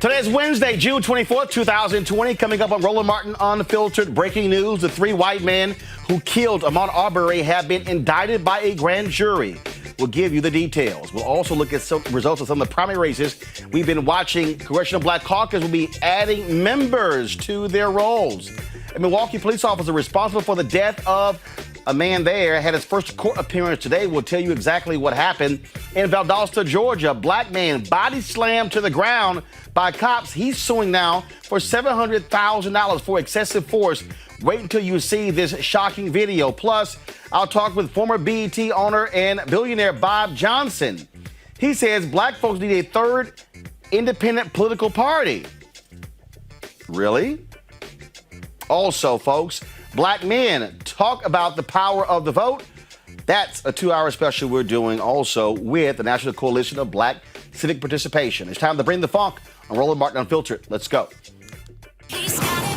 Today's Wednesday, June 24th, 2020. Coming up on Roland Martin Unfiltered, breaking news. The three white men who killed Ahmaud Arbery have been indicted by a grand jury. We'll give you the details. We'll also look at some results of some of the primary races we've been watching. Congressional Black Caucus will be adding members to their rolls. A Milwaukee police officer responsible for the death of a man there had his first court appearance today. We'll tell you exactly what happened. In Valdosta, Georgia, a black man body slammed to the ground by cops. He's suing now for $700,000 for excessive force. Wait until you see this shocking video. Plus, I'll talk with former BET owner and billionaire Bob Johnson. He says black folks need a third independent political party. Really? Also, folks, black men talk about the power of the vote. That's a 2-hour special we're doing also with the National Coalition of Black Civic Participation. It's time to bring the funk on Roland Martin Unfiltered. Let's go. He's got it.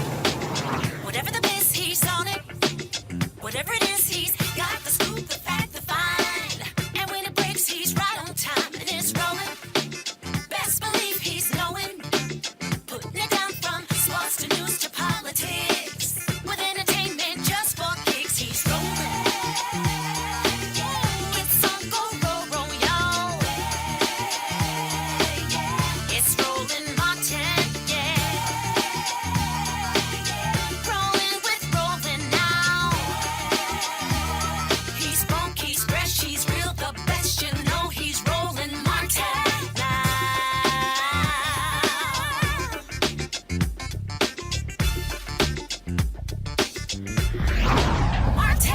Whatever the biz, he's on it. Whatever it is, he's got the scoop, the fact, the find. And when it breaks, he's right on time and it's rolling. Best believe he's knowing. Putting it down from sports to news to politics. With entertainment just for kicks, he's rolling. It's on go, y'all. It's Roland Martin, rolling with Roland now. He's funk, he's fresh, he's real, the best, you know he's Roland Martin now. Martin.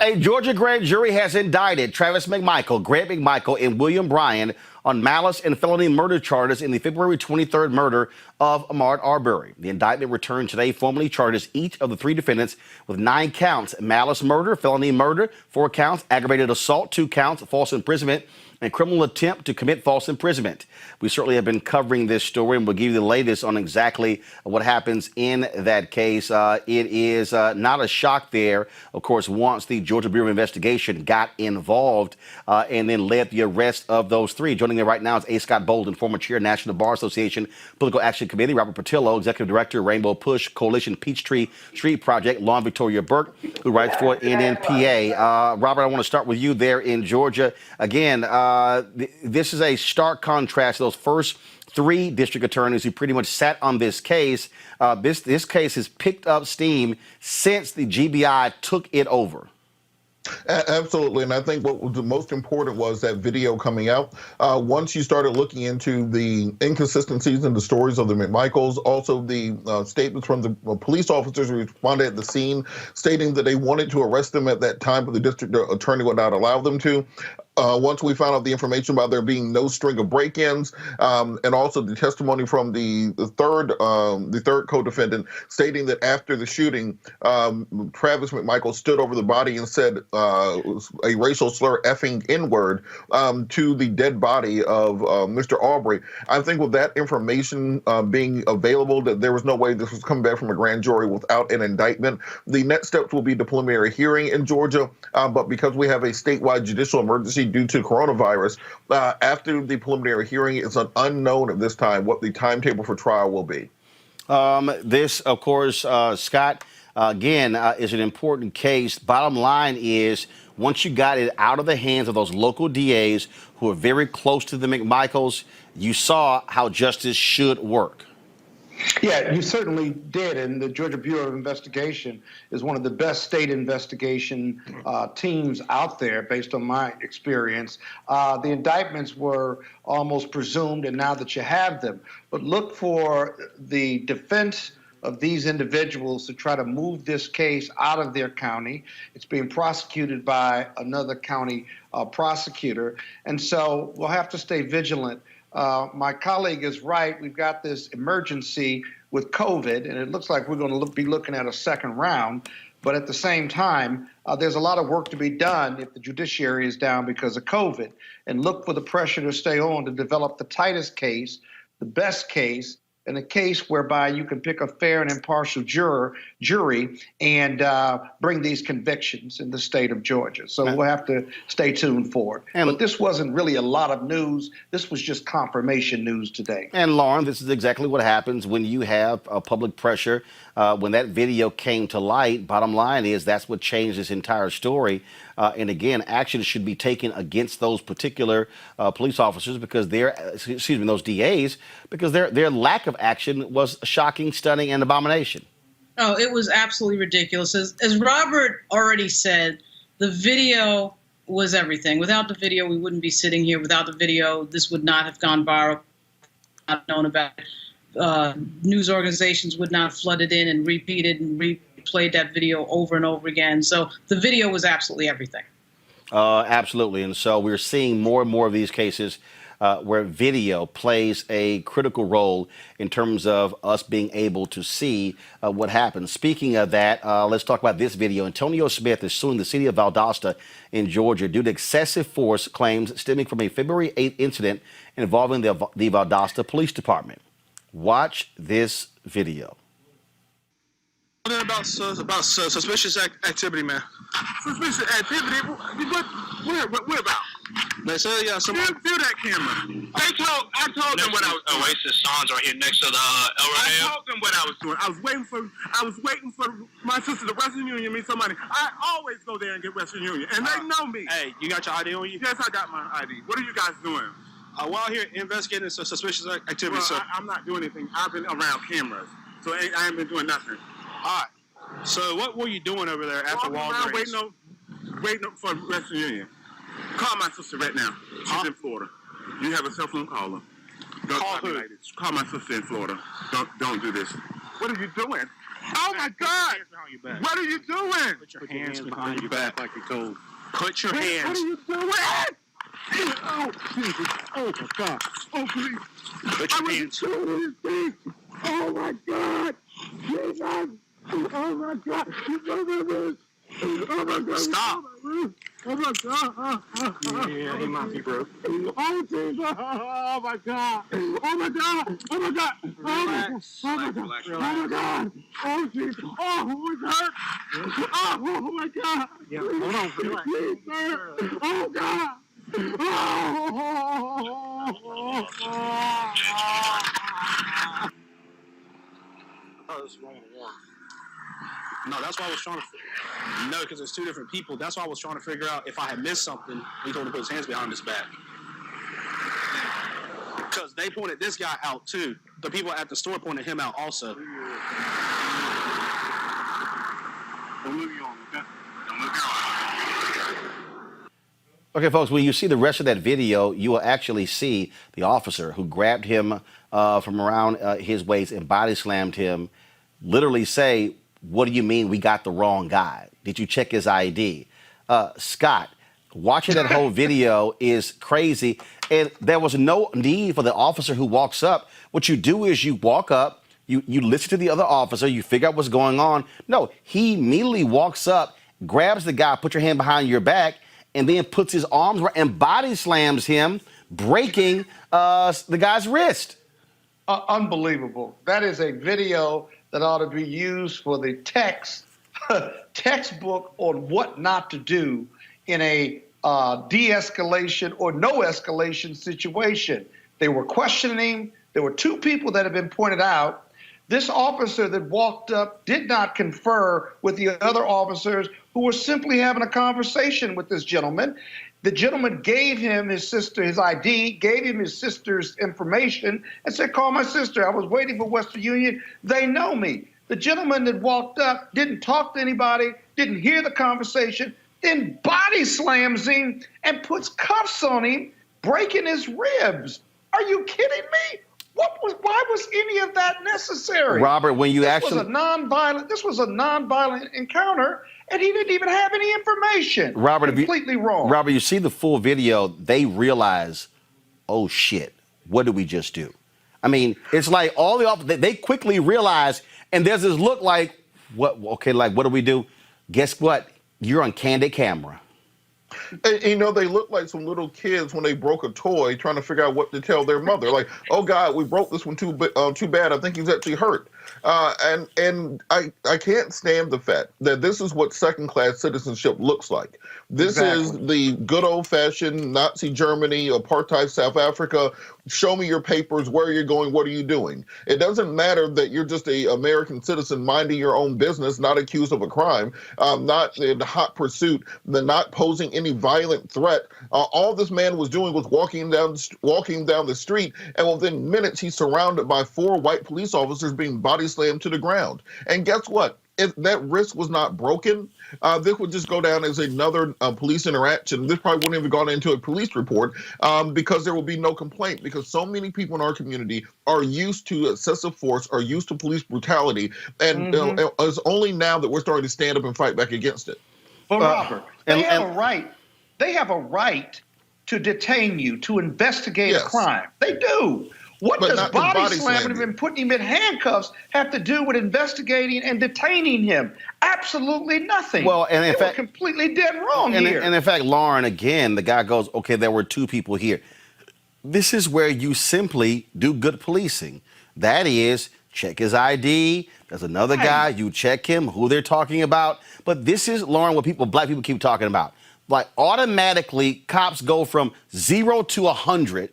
A Georgia grand jury has indicted Travis McMichael, Grant McMichael, and William Bryan on malice and felony murder charges in the February 23rd murder of Ahmaud Arbery. The indictment returned today formally charges each of the three defendants with 9 counts: malice murder, felony murder, 4 counts, aggravated assault, 2 counts, false imprisonment, and criminal attempt to commit false imprisonment. We certainly have been covering this story, and we'll give you the latest on exactly what happens in that case. It is not a shock there, of course, once the Georgia Bureau of Investigation got involved and then led the arrest of those 3. Joining me right now is A. Scott Bolden, former chair, National Bar Association Political Action Committee; Robert Patillo, executive director, Rainbow Push Coalition Peachtree Street Project; Lauren Victoria Burke, who writes for NNPA. Robert, I want to start with you there in Georgia. Again, this is a stark contrast to those first 3 district attorneys who pretty much sat on this case. This case has picked up steam since the GBI took it over. Absolutely, and I think what was the most important was that video coming out. Once you started looking into the inconsistencies in the stories of the McMichaels, also the statements from the police officers who responded at the scene, stating that they wanted to arrest them at that time, but the district attorney would not allow them to. Once we found out the information about there being no string of break-ins, and also the testimony from the third co-defendant stating that after the shooting, Travis McMichael stood over the body and said a racial slur, effing N-word, to the dead body of Mr. Arbery. I think with that information being available, that there was no way this was coming back from a grand jury without an indictment. The next steps will be the preliminary hearing in Georgia, but because we have a statewide judicial emergency due to coronavirus, after the preliminary hearing, it's an unknown at this time what the timetable for trial will be. This, of course, Scott, again, is an important case. Bottom line is, once you got it out of the hands of those local DAs who are very close to the McMichaels, you saw how justice should work. Yeah, you certainly did, and the Georgia Bureau of Investigation is one of the best state investigation teams out there, based on my experience. The indictments were almost presumed, and now that you have them, but look for the defense of these individuals to try to move this case out of their county. It's being prosecuted by another county prosecutor, and so we'll have to stay vigilant. My colleague is right. We've got this emergency with COVID, and it looks like we're going to be looking at a second round. But at the same time, there's a lot of work to be done if the judiciary is down because of COVID. And look for the pressure to stay on to develop the tightest case, the best case, in a case whereby you can pick a fair and impartial jury and bring these convictions in the state of Georgia. So we'll have to stay tuned for it. But this wasn't really a lot of news. This was just confirmation news today. And Lauren, this is exactly what happens when you have public pressure. When that video came to light, bottom line is that's what changed this entire story. And again, action should be taken against those particular police officers because those DAs, because their lack of action was shocking, stunning, and abomination. Oh, it was absolutely ridiculous. As Robert already said, the video was everything. Without the video, we wouldn't be sitting here. Without the video, this would not have gone viral. Not known about it. News organizations would not have flooded in and repeated and replayed that video over and over again. So the video was absolutely everything. Absolutely. And so we're seeing more and more of these cases where video plays a critical role in terms of us being able to see what happens. Speaking of that, let's talk about this video. Antonio Smith is suing the city of Valdosta in Georgia due to excessive force claims stemming from a February 8th incident involving the Valdosta Police Department. Watch this video. About suspicious activity, man. Suspicious activity? Where about? They said, yeah, someone. View that camera. I told them what I was doing. Oasis signs right here next to the I told them what I was doing. I was waiting for my sister, the Western Union, me somebody. I always go there and get Western Union, and they know me. Hey, you got your ID on you? Yes, I got my ID. What are you guys doing? We're out here investigating suspicious activity. Well, So, I'm not doing anything. I've been around cameras, so I ain't been doing nothing. all right. So what were you doing over there after Walgreens? Waiting for Western Union. Call my sister right now. She's in Florida. You have a cell phone, call her. Don't Call talk me who? like this. Call my sister in Florida. Don't do this. What are you doing? Oh my God! What are you doing? Put your hands behind your back like you're told. Put your hands. What are you doing? Oh, Jesus. Oh my God. Oh, please. Put your hands. Doing this. Oh my God. Jesus. Oh my God. Oh my God. Stop. Oh my God. Yeah, he might be broke. Oh Jesus. Oh my God. Oh my God. Oh my God. Relax. Oh my God. Relax. Oh my God. Oh Jesus. Oh, it hurt. Oh my God. Yeah, hold on. Relax. Please, sir. Oh God. Oh, this is wrong one. No, that's why I was trying to. No, because it's two different people. That's why I was trying to figure out if I had missed something. He told him to put his hands behind his back. Because they pointed this guy out too. The people at the store pointed him out also. Don't move you on, okay? Don't move you on. Okay, folks, when you see the rest of that video, you will actually see the officer who grabbed him from around his waist and body slammed him literally say, "What do you mean we got the wrong guy? Did you check his ID?" Scott, watching that whole video is crazy. And there was no need for the officer who walks up. What you do is you walk up, you listen to the other officer, you figure out what's going on. No, he immediately walks up, grabs the guy, put your hand behind your back, and then puts his arms and body slams him, breaking the guy's wrist. Unbelievable. That is a video that ought to be used for the textbook on what not to do in a de-escalation or no escalation situation. They were questioning. There were two people that have been pointed out. This officer that walked up did not confer with the other officers who were simply having a conversation with this gentleman. The gentleman gave him his sister, his ID, gave him his sister's information, and said, "Call my sister. I was waiting for Western Union. They know me." The gentleman that walked up didn't talk to anybody, didn't hear the conversation, then body slams him and puts cuffs on him, breaking his ribs. Are you kidding me? Why was any of that necessary? Robert, when you This was a nonviolent encounter, and he didn't even have any information. Robert, completely wrong. Robert, you see the full video, they realize, oh shit, what did we just do? I mean, it's like all the officers, they quickly realize, and there's this look like, what? Okay, like what do we do? Guess what? You're on candid camera. And, you know, they look like some little kids when they broke a toy trying to figure out what to tell their mother. Like, oh God, we broke this one too bad. I think he's actually hurt. And I can't stand the fact that this is what second-class citizenship looks like. This is the good old-fashioned Nazi Germany, apartheid South Africa. Show me your papers. Where are you going? What are you doing? It doesn't matter that you're just an American citizen minding your own business, not accused of a crime, not in hot pursuit, not posing any violent threat. All this man was doing was walking down the street, and within minutes he's surrounded by 4 white police officers being body slammed to the ground. And guess what? If that wrist was not broken, this would just go down as another police interaction. This probably wouldn't even gone into a police report because there will be no complaint, because so many people in our community are used to excessive force, are used to police brutality, and it's only now that we're starting to stand up and fight back against it. But Robert, they have a right. They have a right to detain you, to investigate a crime. They do. What does body slamming him and putting him in handcuffs have to do with investigating and detaining him? Absolutely nothing. Well, and in fact, completely dead wrong here. And in fact, Lauren, again, the guy goes, okay, there were 2 people here. This is where you simply do good policing. That is, check his ID. There's another guy. You check him, who they're talking about. But this is, Lauren, what black people keep talking about. Like, automatically, cops go from 0 to 100.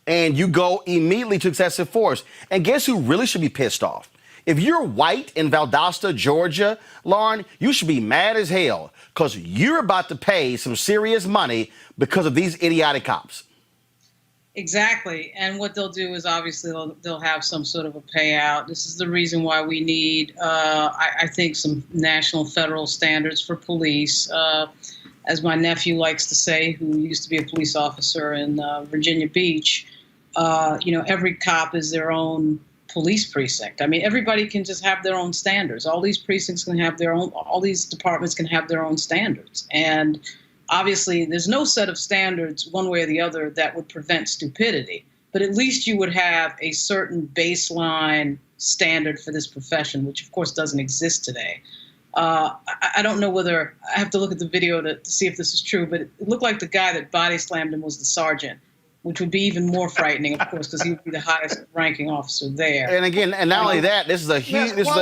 And you go immediately to excessive force. And guess who really should be pissed off? If you're white in Valdosta, Georgia, Lauren, you should be mad as hell because you're about to pay some serious money because of these idiotic cops. Exactly. And what they'll do is obviously they'll have some sort of a payout. This is the reason why we need, I think, some national federal standards for police. As my nephew likes to say, who used to be a police officer in Virginia Beach, every cop is their own police precinct. I mean, everybody can just have their own standards. All these precincts can have their own, all these departments can have their own standards. And obviously, there's no set of standards one way or the other that would prevent stupidity. But at least you would have a certain baseline standard for this profession, which of course doesn't exist today. I don't know whether, I have to look at the video to see if this is true, but it looked like the guy that body slammed him was the sergeant, which would be even more frightening, of course, because he would be the highest ranking officer there. And again, and not only that, this is a huge, not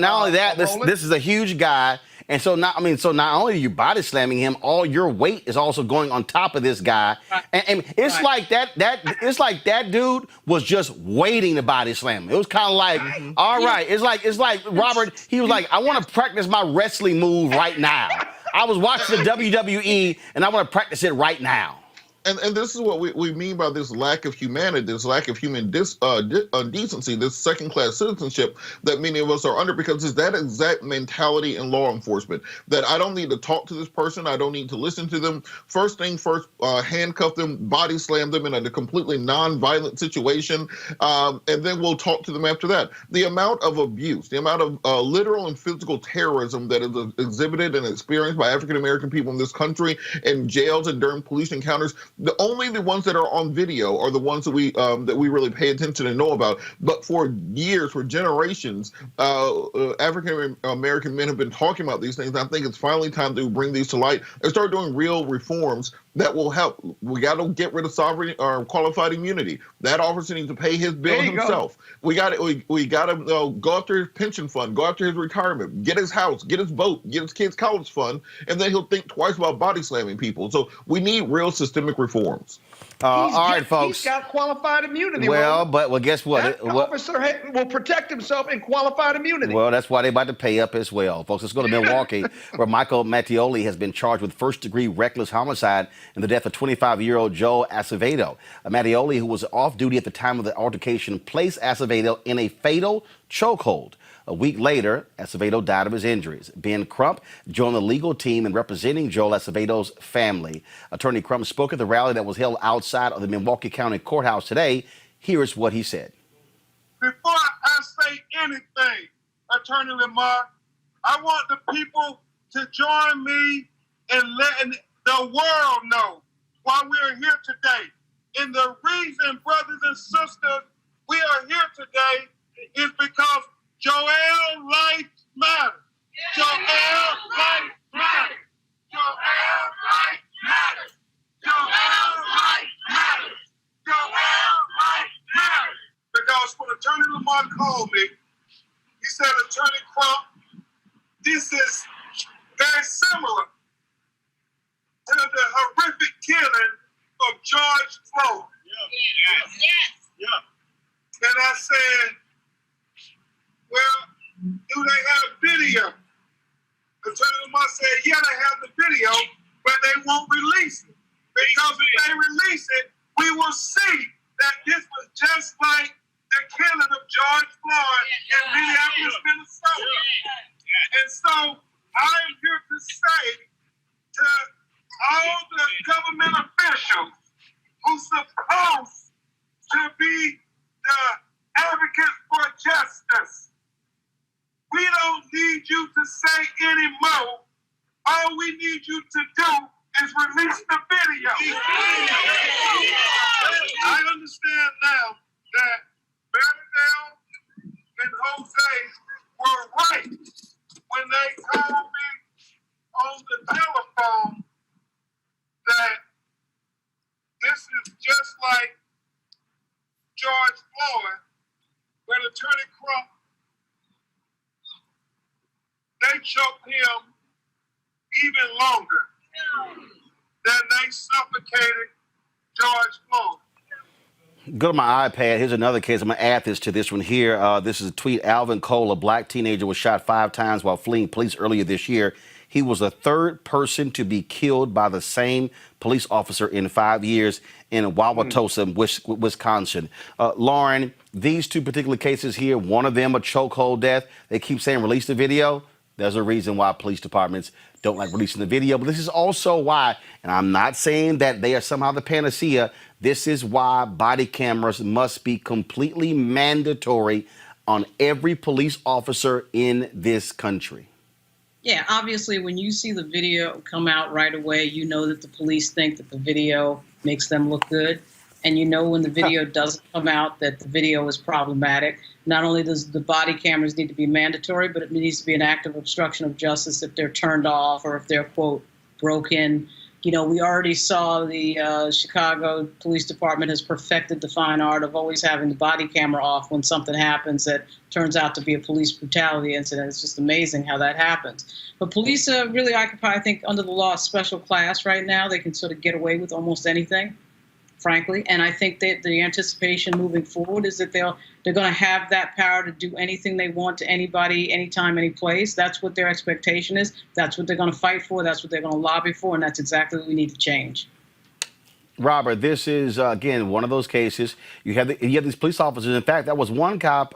only that, this is a huge guy. And so not only are you body slamming him, all your weight is also going on top of this guy. And it's like that dude was just waiting to body slam him. It was kind of like, all right, it's like Robert, he was like, I want to practice my wrestling move right now. I was watching the WWE and I want to practice it right now. And this is what we mean by this lack of humanity, this lack of human decency, this second-class citizenship that many of us are under, because it's that exact mentality in law enforcement, that I don't need to talk to this person, I don't need to listen to them. First thing first, handcuff them, body slam them in a completely non-violent situation, and then we'll talk to them after that. The amount of abuse, the amount of literal and physical terrorism that is exhibited and experienced by African-American people in this country in jails and during police encounters, only the ones that are on video are the ones that we really pay attention and know about. But for years, for generations, African American men have been talking about these things. And I think it's finally time to bring these to light and start doing real reforms that will help. We got to get rid of sovereign or qualified immunity. That officer needs to pay his bill himself. We got to go after his pension fund, go after his retirement, get his house, get his boat, get his kids' college fund, and then he'll think twice about body slamming people. So we need real systemic reforms. All right, folks. He's got qualified immunity. Well, guess what? That officer will protect himself in qualified immunity. Well, that's why they're about to pay up as well. Folks, let's go to Milwaukee, where Michael Mattioli has been charged with first-degree reckless homicide in the death of 25-year-old Joel Acevedo. Mattioli, who was off duty at the time of the altercation, placed Acevedo in a fatal chokehold. A week later, Acevedo died of his injuries. Ben Crump joined the legal team in representing Joel Acevedo's family. Attorney Crump spoke at the rally that was held outside of the Milwaukee County Courthouse today. Here's what he said. Before I say anything, Attorney Lamar, I want the people to join me in letting the world know why we're here today. And the reason, brothers and sisters, we are here today is because Joel life matters. Joel life matters. Joel life this is very similar to the horrific killing of George Floyd. Yeah. And I said, well, do they have video? Attorney Lamar said, yeah, they have the video, but they won't release it. Because if they release it, we will see that this was just like the killing of George Floyd in Minneapolis, Minnesota. And so I'm here to say to all the government officials who's supposed to be the advocates for justice, we don't need you to say anymore. All we need you to do is release the video. I understand now that Bernadette and Jose were right when they told me on the telephone that this is just like George Floyd, when Attorney Crump, they choked him even longer than they suffocated George Floyd. Go to my iPad. Here's another case. I'm going to add this to this one here. This is a tweet. Alvin Cole, a black teenager, was shot 5 times while fleeing police earlier this year. He was the 3rd person to be killed by the same police officer in 5 years in Wauwatosa, Wisconsin. Lauren, these 2 particular cases here, one of them a chokehold death. They keep saying release the video. There's a reason why police departments don't like releasing the video. But this is also why, and I'm not saying that they are somehow the panacea, this is why body cameras must be completely mandatory on every police officer in this country. Yeah, obviously, when you see the video come out right away, you know that the police think that the video makes them look good. And you know when the video doesn't come out that the video is problematic. Not only does the body cameras need to be mandatory, but it needs to be an act of obstruction of justice if they're turned off or if they're, quote, broken. You know, we already saw the Chicago Police Department has perfected the fine art of always having the body camera off when something happens that turns out to be a police brutality incident. It's just amazing how that happens. But police really occupy, I think, under the law, a special class right now. They can sort of get away with almost anything, frankly. And I think that the anticipation moving forward is that they're going to have that power to do anything they want to anybody, anytime, any place. That's what their expectation is. That's what they're going to fight for. That's what they're going to lobby for. And that's exactly what we need to change. Robert, this is, again, one of those cases. You have these police officers. In fact, that was one cop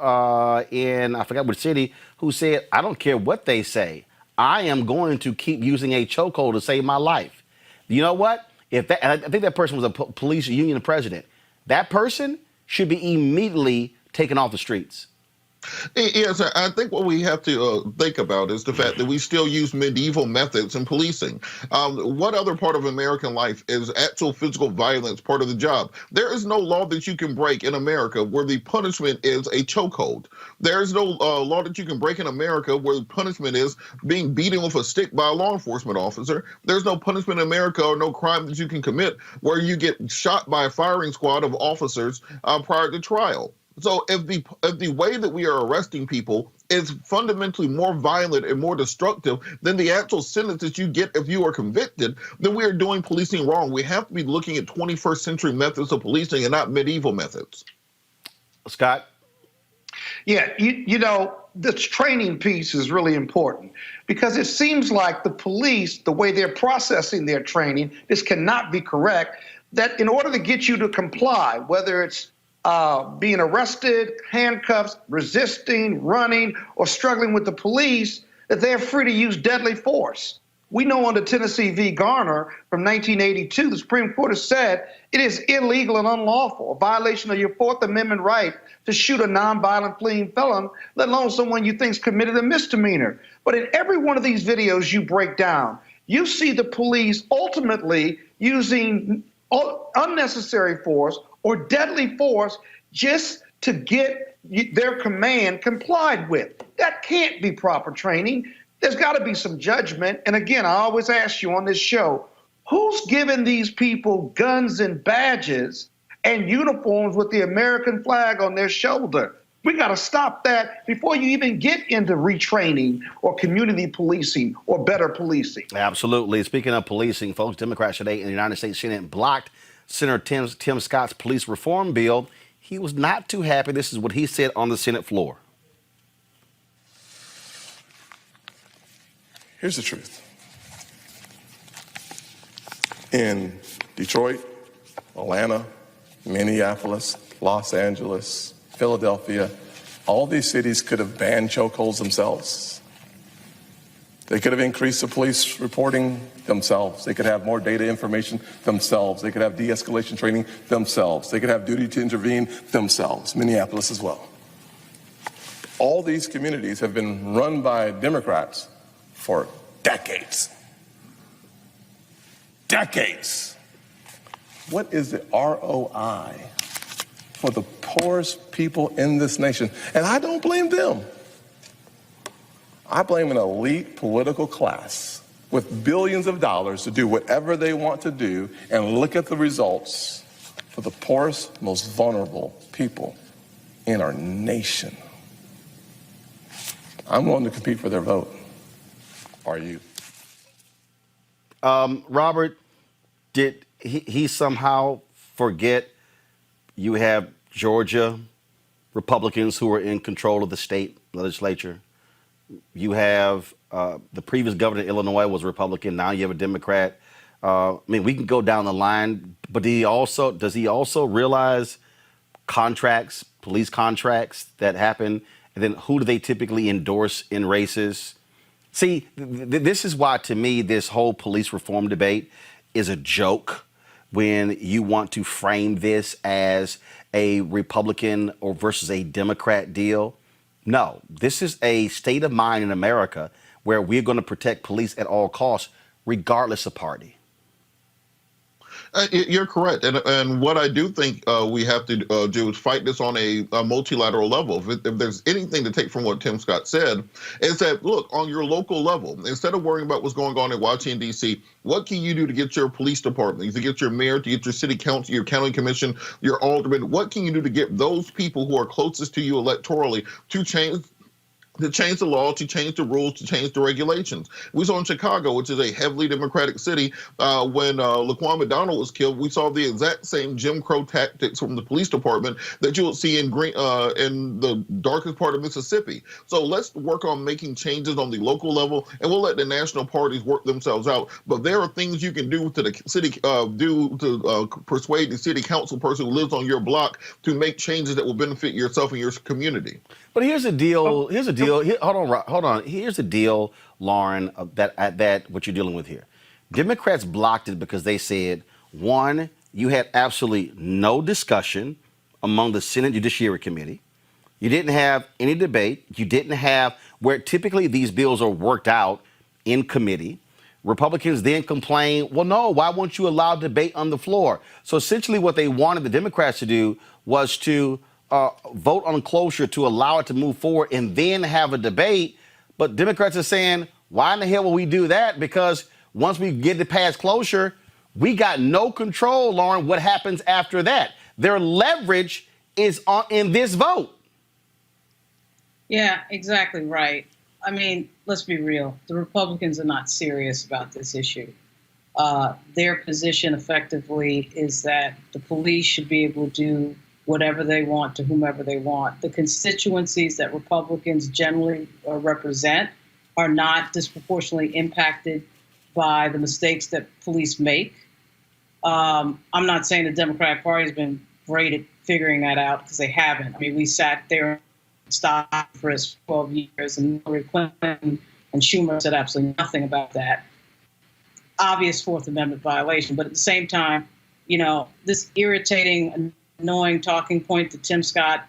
in, I forgot which city, who said, I don't care what they say. I am going to keep using a chokehold to save my life. You know what? And I think that person was a police union president. That person should be immediately taken off the streets. Yes, I think what we have to think about is the fact that we still use medieval methods in policing. What other part of American life is actual physical violence part of the job? There is no law that you can break in America where the punishment is a chokehold. There is no law that you can break in America where the punishment is being beaten with a stick by a law enforcement officer. There's no punishment in America or no crime that you can commit where you get shot by a firing squad of officers prior to trial. So if the way that we are arresting people is fundamentally more violent and more destructive than the actual sentence that you get if you are convicted, then we are doing policing wrong. We have to be looking at 21st century methods of policing and not medieval methods. Scott? Yeah, you know, this training piece is really important because it seems like the police, the way they're processing their training, this cannot be correct, that in order to get you to comply, whether it's being arrested, handcuffs, resisting, running, or struggling with the police, that they're free to use deadly force. We know under Tennessee v. Garner from 1982, the Supreme Court has said it is illegal and unlawful, a violation of your Fourth Amendment right to shoot a nonviolent fleeing felon, let alone someone you think's committed a misdemeanor. But in every one of these videos you break down, you see the police ultimately using unnecessary force or deadly force just to get their command complied with. That can't be proper training. There's got to be some judgment. And again, I always ask you on this show, who's giving these people guns and badges and uniforms with the American flag on their shoulder? We got to stop that before you even get into retraining or community policing or better policing. Absolutely. Speaking of policing, folks, Democrats today in the United States Senate blocked Senator Tim Scott's police reform bill. He was not too happy. This is what he said on the Senate floor. Here's the truth. In Detroit, Atlanta, Minneapolis, Los Angeles, Philadelphia, all these cities could have banned chokeholds themselves. They could have increased the police reporting themselves. They could have more data information themselves. They could have de-escalation training themselves. They could have duty to intervene themselves. Minneapolis as well. All these communities have been run by Democrats for decades. Decades. What is the ROI for the poorest people in this nation? And I don't blame them. I blame an elite political class with billions of dollars to do whatever they want to do, and look at the results for the poorest, most vulnerable people in our nation. I'm willing to compete for their vote. Are you? Robert, did he somehow forget you have Georgia Republicans who are in control of the state legislature? You have the previous governor of Illinois was a Republican. Now you have a Democrat. I mean, we can go down the line, but does he also realize contracts, police contracts that happen, and then who do they typically endorse in races? See, this is why, to me, this whole police reform debate is a joke when you want to frame this as a Republican or versus a Democrat deal. No, this is a state of mind in America where we're going to protect police at all costs, regardless of party. You're correct. And what I do think we have to do is fight this on a multilateral level. If there's anything to take from what Tim Scott said, is that, look, on your local level, instead of worrying about what's going on in Washington, D.C., what can you do to get your police department, to get your mayor, to get your city council, your county commission, your alderman? What can you do to get those people who are closest to you electorally to change the law, to change the rules, to change the regulations? We saw in Chicago, which is a heavily Democratic city, when Laquan McDonald was killed, we saw the exact same Jim Crow tactics from the police department that you will see in the darkest part of Mississippi. So let's work on making changes on the local level, and we'll let the national parties work themselves out. But there are things you can do to the city, persuade the city council person who lives on your block to make changes that will benefit yourself and your community. But here's the deal. Hold on. Here's the deal, Lauren, that what you're dealing with here. Democrats blocked it because they said, one, you had absolutely no discussion among the Senate Judiciary Committee. You didn't have any debate. You didn't have where typically these bills are worked out in committee. Republicans then complain, well, no, why won't you allow debate on the floor? So essentially what they wanted the Democrats to do was to vote on cloture to allow it to move forward and then have a debate. But Democrats are saying, why in the hell will we do that? Because once we get it past cloture, we got no control, Lauren, what happens after that. Their leverage is in this vote. Yeah, exactly right. I mean, let's be real. The Republicans are not serious about this issue. Their position effectively is that the police should be able to do whatever they want to whomever they want. The constituencies that Republicans generally represent are not disproportionately impacted by the mistakes that police make. I'm not saying the Democratic Party has been great at figuring that out, because they haven't. I mean, we sat there and stopped for 12 years, and Hillary Clinton and Schumer said absolutely nothing about that. Obvious Fourth Amendment violation. But at the same time, you know, this irritating, annoying talking point that Tim Scott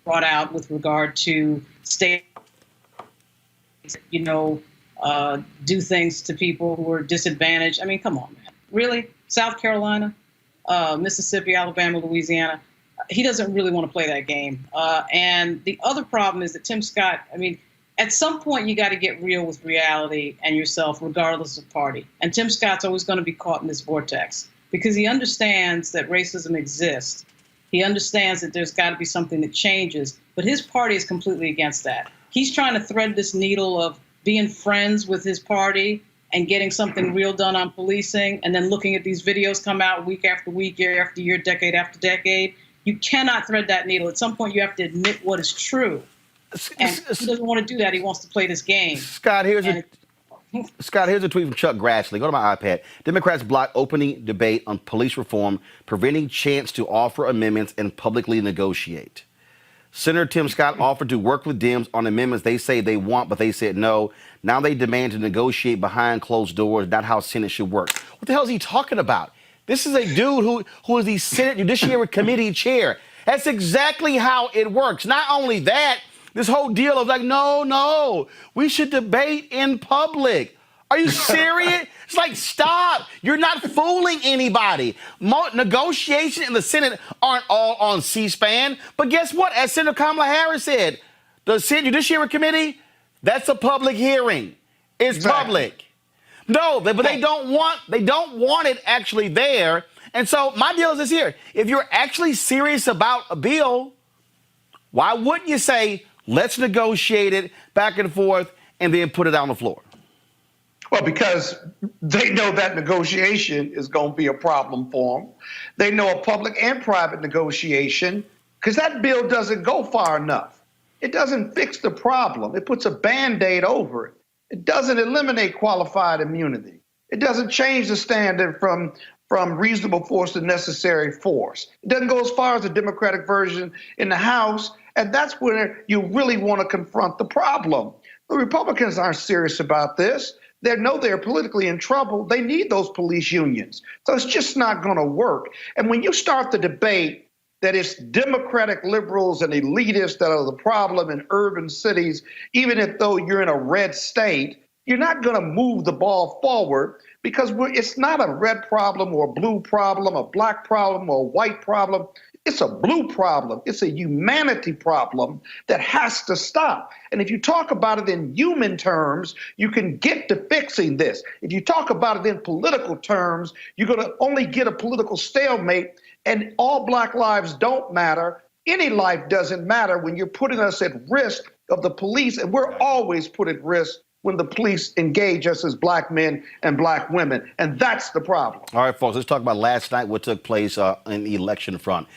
brought out with regard to state, do things to people who are disadvantaged. I mean, come on, man. Really? South Carolina, Mississippi, Alabama, Louisiana. He doesn't really want to play that game. And the other problem is that Tim Scott, I mean, at some point you got to get real with reality and yourself, regardless of party. And Tim Scott's always going to be caught in this vortex because he understands that racism exists. He understands that there's got to be something that changes, but his party is completely against that. He's trying to thread this needle of being friends with his party and getting something real done on policing, and then looking at these videos come out week after week, year after year, decade after decade. You cannot thread that needle. At some point, you have to admit what is true. And he doesn't want to do that. He wants to play this game. Scott, here's a tweet from Chuck Grassley. Go to my iPad. Democrats block opening debate on police reform, preventing chance to offer amendments and publicly negotiate. Senator Tim Scott offered to work with Dems on amendments they say they want, but they said no. Now they demand to negotiate behind closed doors. Not how Senate should work. What the hell is he talking about? This is a dude who is the Senate Judiciary Committee chair. That's exactly how it works. Not only that, this whole deal of like, no, we should debate in public. Are you serious? It's like, stop. You're not fooling anybody. Negotiation in the Senate aren't all on C-SPAN. But guess what? As Senator Kamala Harris said, the Senate Judiciary Committee, that's a public hearing. It's public. No, but they don't want it actually there. And so my deal is this here. If you're actually serious about a bill, why wouldn't you say, let's negotiate it back and forth and then put it on the floor? Well, because they know that negotiation is going to be a problem for them. They know a public and private negotiation, because that bill doesn't go far enough. It doesn't fix the problem. It puts a Band-Aid over it. It doesn't eliminate qualified immunity. It doesn't change the standard from reasonable force to necessary force. It doesn't go as far as the Democratic version in the House, and that's where you really want to confront the problem. The Republicans aren't serious about this. They know they're politically in trouble. They need those police unions. So it's just not going to work. And when you start the debate that it's Democratic liberals and elitists that are the problem in urban cities, even if though you're in a red state, you're not going to move the ball forward, because it's not a red problem or a blue problem, a black problem or a white problem. It's a blue problem. It's a humanity problem that has to stop. And if you talk about it in human terms, you can get to fixing this. If you talk about it in political terms, you're going to only get a political stalemate, and all black lives don't matter. Any life doesn't matter when you're putting us at risk of the police, and we're always put at risk when the police engage us as black men and black women. And that's the problem. All right, folks, let's talk about last night, what took place in the election front.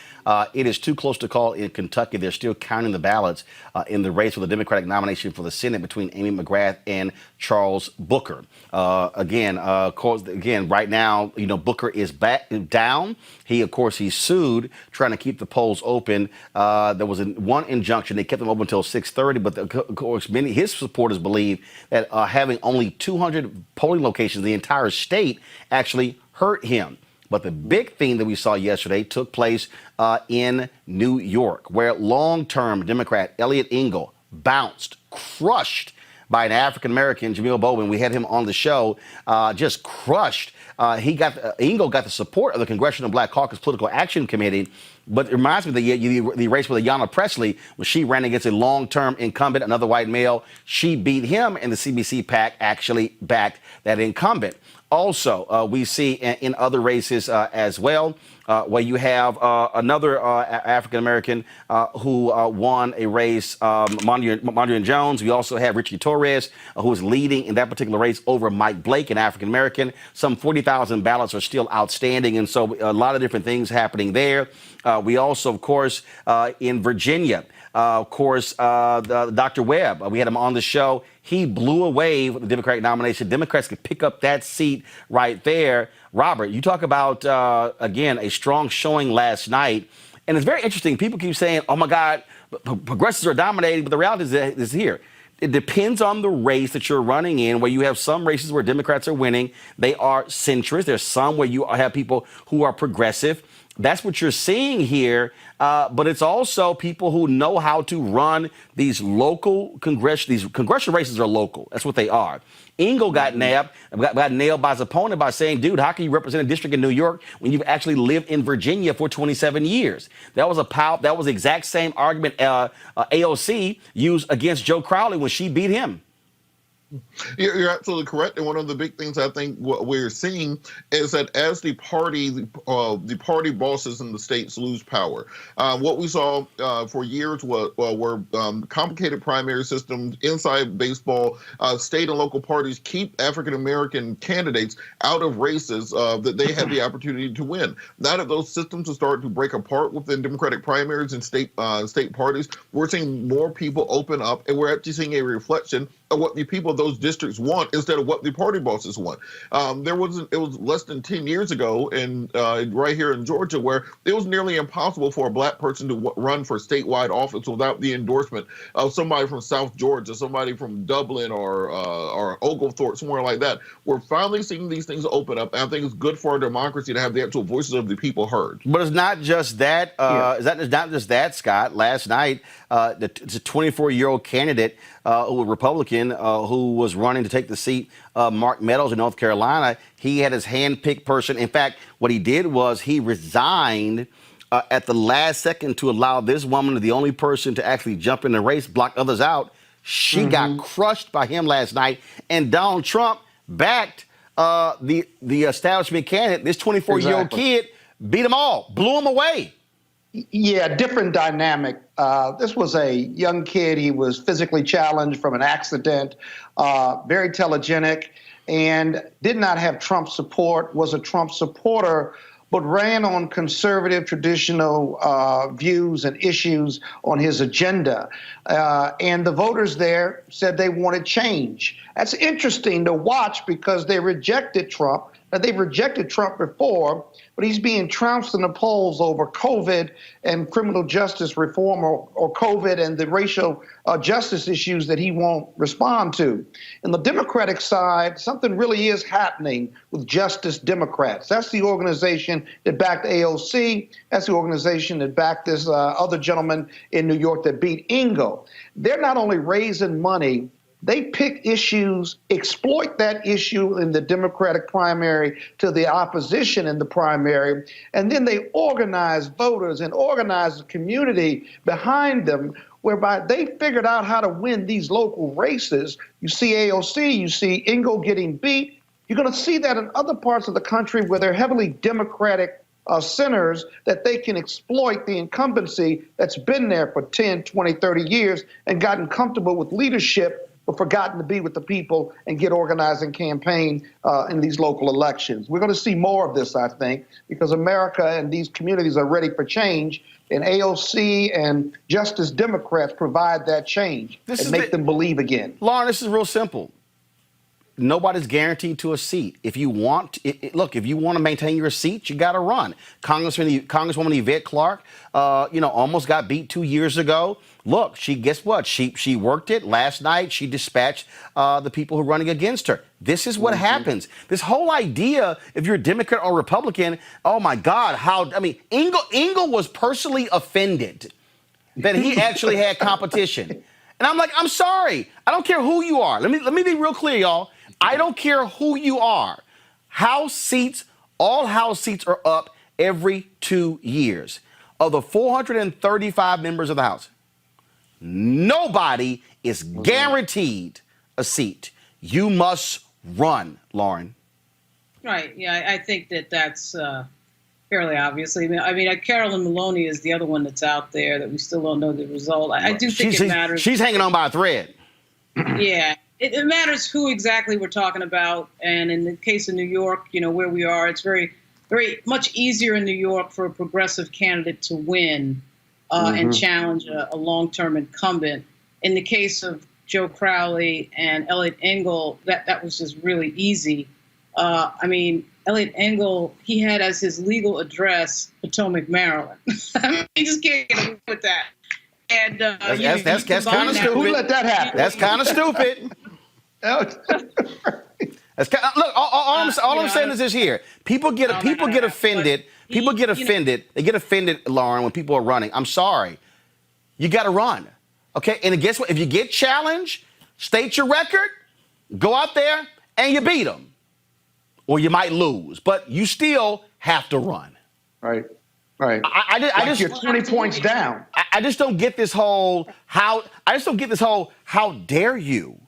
It is too close to call in Kentucky. They're still counting the ballots in the race for the Democratic nomination for the Senate between Amy McGrath and Charles Booker. Again, right now, Booker is back down. Of course, he sued, trying to keep the polls open. There was one injunction. They kept them open until 6:30, but of course, many his supporters believe that having only 200 polling locations in the entire state actually hurt him. But the big thing that we saw yesterday took place in New York, where long-term Democrat Eliot Engel bounced, crushed by an African-American, Jamil Bowman. We had him on the show, just crushed. Engel got the support of the Congressional Black Caucus Political Action Committee, but it reminds me of the race with Ayanna Pressley, when she ran against a long-term incumbent, another white male. She beat him, and the CBC PAC actually backed that incumbent. Also, we see in other races as well, where you have another African-American who won a race, Mondrian Jones. We also have Richie Torres, who is leading in that particular race over Mike Blake, an African-American. Some 40,000 ballots are still outstanding, and so a lot of different things happening there. We also, of course, in Virginia, Dr. Webb, we had him on the show. He blew away with the Democratic nomination. Democrats could pick up that seat right there. Robert, you talk about, again, a strong showing last night. And it's very interesting. People keep saying, oh, my God, progressives are dominating. But the reality is here. It depends on the race that you're running in, where you have some races where Democrats are winning. They are centrist. There's some where you have people who are progressive. That's what you're seeing here. But it's also people who know how to run these local congressional races are local. That's what they are. Engel got nailed by his opponent by saying, dude, how can you represent a district in New York when you've actually lived in Virginia for 27 years? That was the exact same argument AOC used against Joe Crowley when she beat him. You're absolutely correct. And one of the big things I think what we're seeing is that as the party bosses in the states lose power, what we saw for years were complicated primary systems inside baseball. State and local parties keep African American candidates out of races that they had the opportunity to win. Now that those systems are starting to break apart within Democratic primaries and state parties, we're seeing more people open up, and we're actually seeing a reflection of what the people of those districts want instead of what the party bosses want. It was less than 10 years ago, and right here in Georgia, where it was nearly impossible for a black person to run for statewide office without the endorsement of somebody from South Georgia, somebody from Dublin or Oglethorpe, somewhere like that. We're finally seeing these things open up, and I think it's good for our democracy to have the actual voices of the people heard. But it's not just that. It's not just that, Scott. Last night, it's a 24-year-old candidate, who a Republican, who was running to take the seat of Mark Meadows in North Carolina. He had his hand-picked person. In fact, what he did was he resigned at the last second to allow this woman, the only person to actually jump in the race, block others out. She got crushed by him last night, and Donald Trump backed the establishment candidate. This 24-year-old kid beat them all, blew them away. Yeah, different dynamic. This was a young kid. He was physically challenged from an accident, very telegenic, and did not have Trump support, was a Trump supporter, but ran on conservative, traditional views and issues on his agenda. And the voters there said they wanted change. That's interesting to watch because they rejected Trump. They've rejected Trump before, but he's being trounced in the polls over COVID and criminal justice reform, or COVID and the racial justice issues that he won't respond to. In the Democratic side, something really is happening with Justice Democrats. That's the organization that backed AOC. That's the organization that backed this other gentleman in New York that beat Ingo. They're not only raising money, they pick issues, exploit that issue in the Democratic primary to the opposition in the primary, and then they organize voters and organize the community behind them, whereby they figured out how to win these local races. You see AOC, you see Ingo getting beat. You're going to see that in other parts of the country where they're heavily Democratic centers, that they can exploit the incumbency that's been there for 10, 20, 30 years and gotten comfortable with leadership, but forgotten to be with the people and get organized and campaign in these local elections. We're going to see more of this, I think, because America and these communities are ready for change, and AOC and Justice Democrats provide that change and make them believe again. Lauren, this is real simple. Nobody's guaranteed to a seat. If you want, look, if you want to maintain your seat, you got to run. Congresswoman Yvette Clarke, almost got beat 2 years ago. Look, guess what? She worked it last night. She dispatched the people who are running against her. This is what happens. This whole idea, if you're a Democrat or Republican, oh my God, Ingle was personally offended that he actually had competition. And I'm like, I'm sorry. I don't care who you are. Let me be real clear, y'all. I don't care who you are. All House seats are up every 2 years. Of the 435 members of the House, nobody is guaranteed a seat. You must run, Lauren. Right. Yeah, I think that's fairly obvious. I mean, Carolyn Maloney is the other one that's out there that we still don't know the result. I do think it matters. She's hanging on by a thread. Yeah. It matters who exactly we're talking about. And in the case of New York, where we are, it's very, very much easier in New York for a progressive candidate to win and challenge a long-term incumbent. In the case of Joe Crowley and Elliot Engel, that was just really easy. Elliot Engel, he had as his legal address Potomac, Maryland. He just can't get away with that. And that's kind of stupid. Who let that happen? That's kind of stupid. Look, all I'm saying is this here. People get offended. They get offended, Lauren, when people are running. I'm sorry. You got to run. Okay? And guess what? If you get challenged, state your record, go out there, and you beat them. Or you might lose. But you still have to run. Right. You're 20 points down. I just don't get this whole how dare you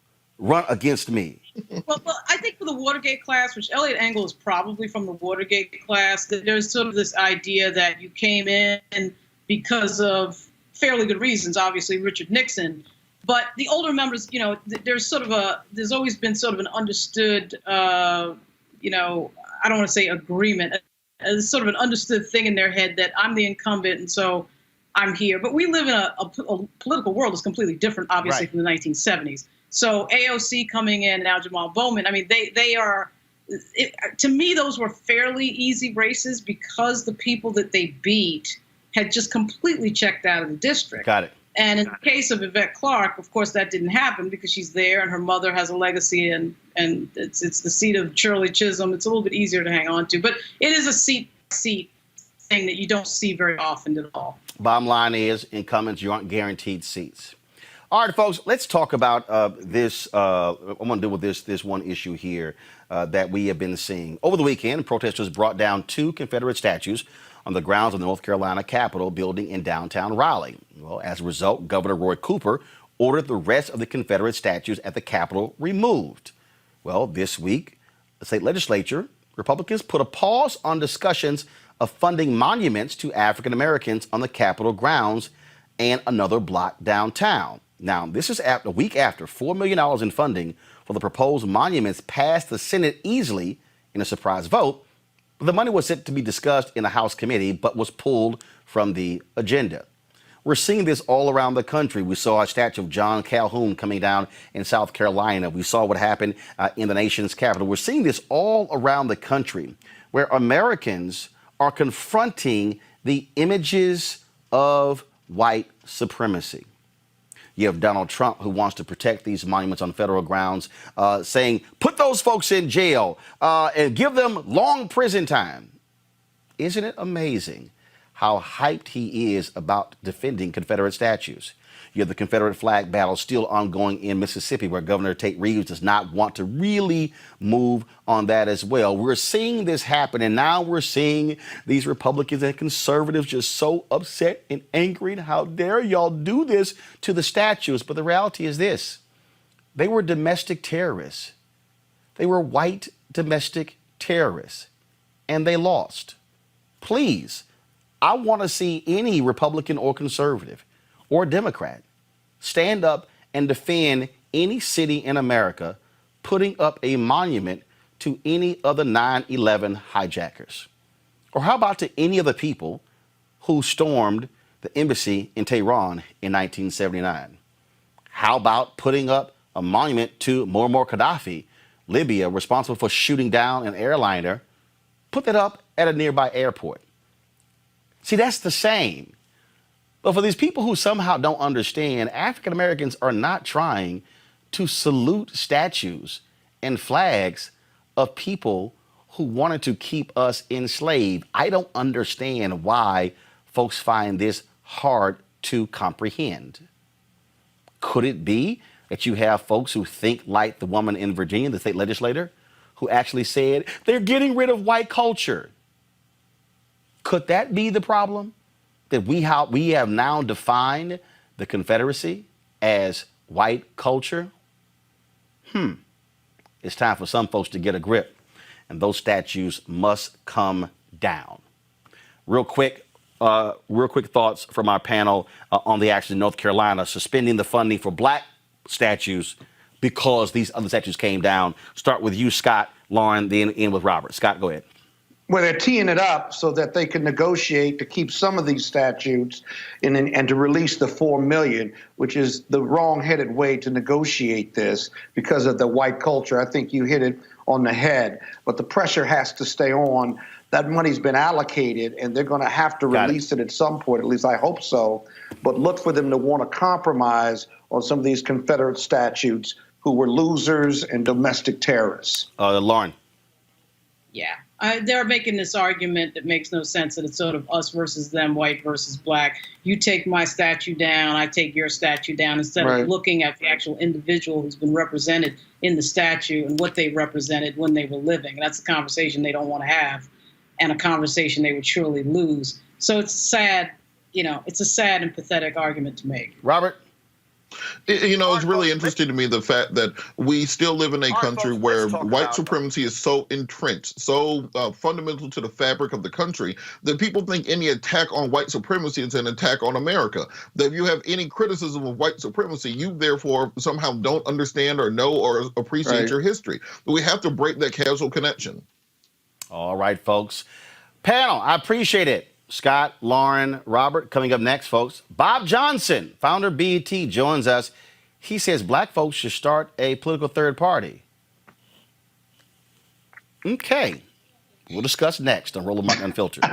run against me. Well, I think for the Watergate class, which Elliot Engel is probably from the Watergate class, that there's sort of this idea that you came in because of fairly good reasons, obviously Richard Nixon. But the older members, there's always been sort of an understood, I don't want to say agreement, sort of an understood thing in their head that I'm the incumbent and so I'm here. But we live in a political world that's completely different, obviously, from the 1970s. So AOC coming in, now Jamal Bowman, I mean, they are, to me, those were fairly easy races because the people that they beat had just completely checked out of the district. Got it. And in the case of Yvette Clarke, of course, that didn't happen because she's there and her mother has a legacy and it's the seat of Shirley Chisholm. It's a little bit easier to hang on to. But it is a seat thing that you don't see very often at all. Bottom line is, incumbents, you aren't guaranteed seats. All right, folks, let's talk about this. I'm going to deal with this one issue here that we have been seeing. Over the weekend, protesters brought down 2 Confederate statues on the grounds of the North Carolina Capitol building in downtown Raleigh. Well, as a result, Governor Roy Cooper ordered the rest of the Confederate statues at the Capitol removed. Well, this week, the state legislature, Republicans put a pause on discussions of funding monuments to African Americans on the Capitol grounds and another block downtown. Now, this is a week after $4 million in funding for the proposed monuments passed the Senate easily in a surprise vote. The money was set to be discussed in a House committee, but was pulled from the agenda. We're seeing this all around the country. We saw a statue of John Calhoun coming down in South Carolina. We saw what happened in the nation's capital. We're seeing this all around the country where Americans are confronting the images of white supremacy. You have Donald Trump, who wants to protect these monuments on federal grounds, saying, put those folks in jail and give them long prison time. Isn't it amazing how hyped he is about defending Confederate statues? You have the Confederate flag battle still ongoing in Mississippi, where Governor Tate Reeves does not want to really move on that as well. We're seeing this happen, and now we're seeing these Republicans and conservatives just so upset and angry. And how dare y'all do this to the statues? But the reality is this. They were domestic terrorists. They were white domestic terrorists, and they lost. Please, I want to see any Republican or conservative or Democrat stand up and defend any city in America putting up a monument to any of the 9/11 hijackers. Or how about to any of the people who stormed the embassy in Tehran in 1979? How about putting up a monument to Muammar Gaddafi, Libya, responsible for shooting down an airliner? Put that up at a nearby airport. See, that's the same. But for these people who somehow don't understand, African Americans are not trying to salute statues and flags of people who wanted to keep us enslaved. I don't understand why folks find this hard to comprehend. Could it be that you have folks who think like the woman in Virginia, the state legislator, who actually said they're getting rid of white culture? Could that be the problem? That we have now defined the Confederacy as white culture? It's time for some folks to get a grip, and those statues must come down. Real quick thoughts from our panel on the action in North Carolina, suspending the funding for black statues because these other statues came down. Start with you, Scott, Lauren, then end with Robert. Scott, go ahead. Well, they're teeing it up so that they can negotiate to keep some of these statues and to release the $4 million, which is the wrong-headed way to negotiate this because of the white culture. I think you hit it on the head. But the pressure has to stay on. That money's been allocated, and they're going to have to release it at some point. At least I hope so. But look for them to want to compromise on some of these Confederate statues who were losers and domestic terrorists. Lauren. Yeah. They're making this argument that makes no sense, that it's sort of us versus them, white versus black. You take my statue down, I take your statue down, instead of looking at the actual individual who's been represented in the statue and what they represented when they were living. And that's a conversation they don't want to have, and a conversation they would surely lose. So it's sad, it's a sad and pathetic argument to make. Robert? You know, All it's right, really folks, interesting to me the fact that we still live in a country let's where talk white about supremacy is so entrenched, so fundamental to the fabric of the country, that people think any attack on white supremacy is an attack on America. That if you have any criticism of white supremacy, you therefore somehow don't understand or know or appreciate your history. We have to break that causal connection. All right, folks. Panel, I appreciate it. Scott, Lauren, Robert, coming up next, folks. Bob Johnson, founder of BET, joins us. He says black folks should start a political third party. Okay. We'll discuss next on Roland Martin Unfiltered.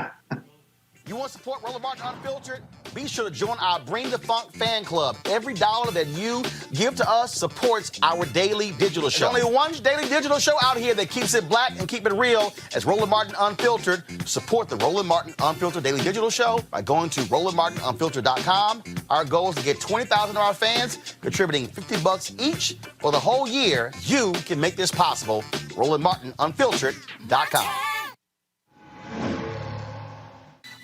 You want to support Roland Martin Unfiltered? Be sure to join our Bring the Funk fan club. Every dollar that you give to us supports our daily digital show. There's only one daily digital show out here that keeps it black and keep it real as Roland Martin Unfiltered. Support the Roland Martin Unfiltered daily digital show by going to RolandMartinUnfiltered.com. Our goal is to get 20,000 of our fans contributing $50 each for the whole year. You can make this possible. RolandMartinUnfiltered.com.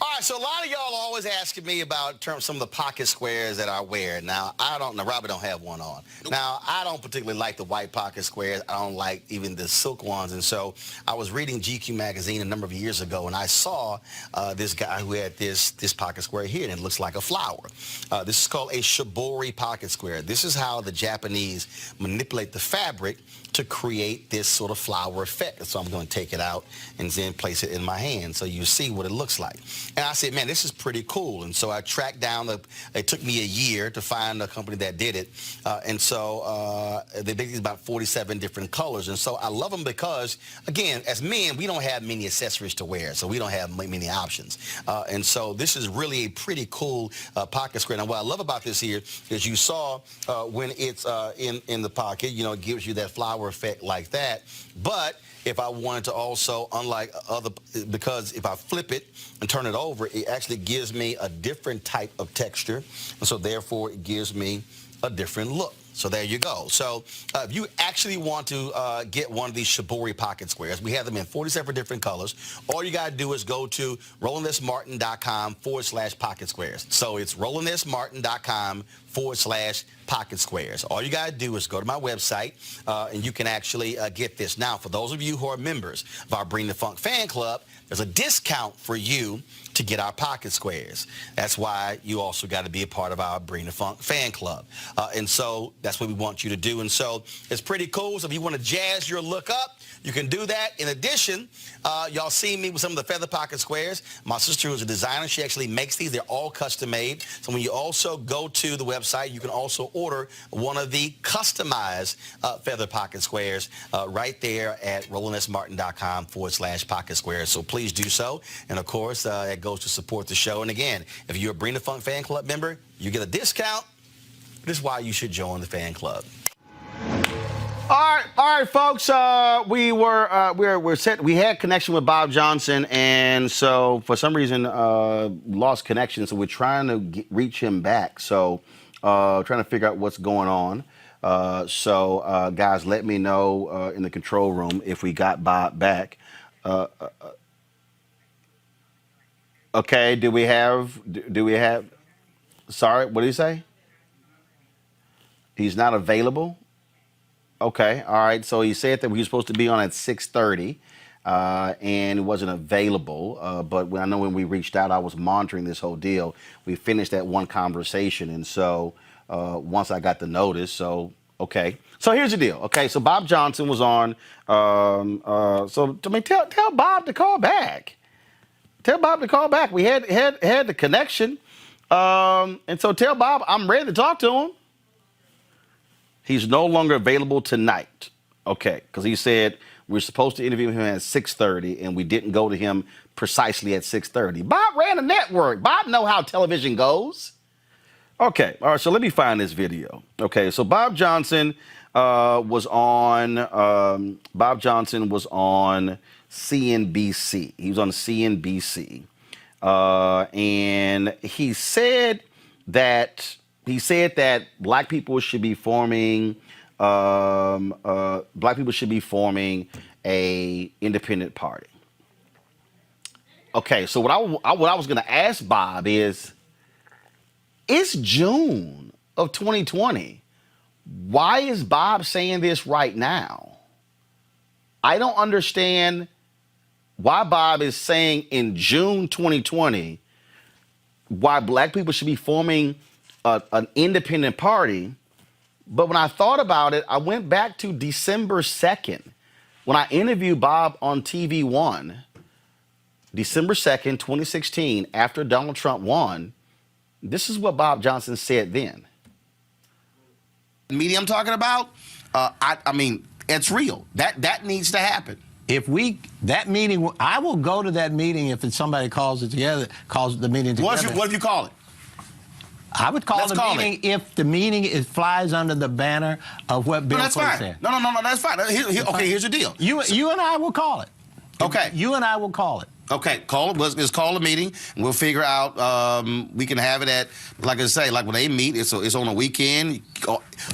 All right, so a lot of y'all are always asking me about some of the pocket squares that I wear. Now, Robert don't have one on. Now, I don't particularly like the white pocket squares. I don't like even the silk ones. And so I was reading GQ magazine a number of years ago, and I saw this guy who had this pocket square here, and it looks like a flower. This is called a shibori pocket square. This is how the Japanese manipulate the fabric to create this sort of flower effect. So I'm going to take it out and then place it in my hand so you see what it looks like. And I said, man, this is pretty cool. And so I tracked down, it took me a year to find a company that did it. And so they basically about 47 different colors. And so I love them because, again, as men, we don't have many accessories to wear, so we don't have many options. And so this is really a pretty cool pocket square. Now, what I love about this here is you saw when it's in the pocket, you know, it gives you that flower effect like that. But if I wanted to also, unlike other, because if I flip it and turn it over, it actually gives me a different type of texture. And so therefore it gives me a different look. So there you go. So if you actually want to get one of these shibori pocket squares, we have them in 47 different colors. All you got to do is go to RolandSMartin.com/pocket squares. So it's RolandSMartin.com/pocket squares. All you got to do is go to my website and you can actually get this. Now, for those of you who are members of our Bring the Funk fan club, there's a discount for you to get our pocket squares. That's why you also got to be a part of our Bring the Funk fan club. And so that's what we want you to do. And so it's pretty cool. So if you want to jazz your look up, you can do that. In addition, y'all see me with some of the feather pocket squares. My sister, who's a designer, she actually makes these. They're all custom made. So when you also go to the website, you can also order one of the customized feather pocket squares right there at RolandSMartin.com/pocket squares. So please do so. And of course, it goes to support the show. And again, if you're a Bring the Funk fan club member, you get a discount. This is why you should join the fan club. All right, folks. We're set. We had connection with Bob Johnson, and so for some reason lost connection. So we're trying to reach him back. So trying to figure out what's going on. So guys, let me know in the control room if we got Bob back. Okay. Do we have? Sorry, what did he say? He's not available. Okay, all right. So he said that we were supposed to be on at 6:30, and it wasn't available. But I know when we reached out, I was monitoring this whole deal. We finished that one conversation, and so once I got the notice, so okay. So here's the deal. Okay, so Bob Johnson was on. So I mean, tell Bob to call back. Tell Bob to call back. We had the connection, and so tell Bob I'm ready to talk to him. He's no longer available tonight. Okay, because he said we're supposed to interview him at 6:30, and we didn't go to him precisely at 6:30. Bob ran a network. Bob know how television goes. Okay, all right, so let me find this video. Okay, so Bob Johnson was on CNBC. He was on CNBC. And he said that black people should be forming a independent party. Okay, so what I was going to ask Bob is, it's June. of 2020. Why is Bob saying this right now? I don't understand why Bob is saying in June 2020 why black people should be forming an independent party. But when I thought about it, I went back to December 2nd when I interviewed Bob on TV One, December 2nd, 2016, after Donald Trump won. This is what Bob Johnson said then. The meeting I'm talking about, I mean, it's real. That needs to happen. That meeting, I will go to that meeting if somebody calls the meeting together. What if you call it? I would call the meeting if the meeting flies under the banner of what Bill Clinton said. No, that's fine. Okay, here's the deal. You and I will call it. Okay. You and I will call it. Okay, call it. Let's call a meeting, and we'll figure out. We can have it at, like I say, like when they meet. It's on a weekend.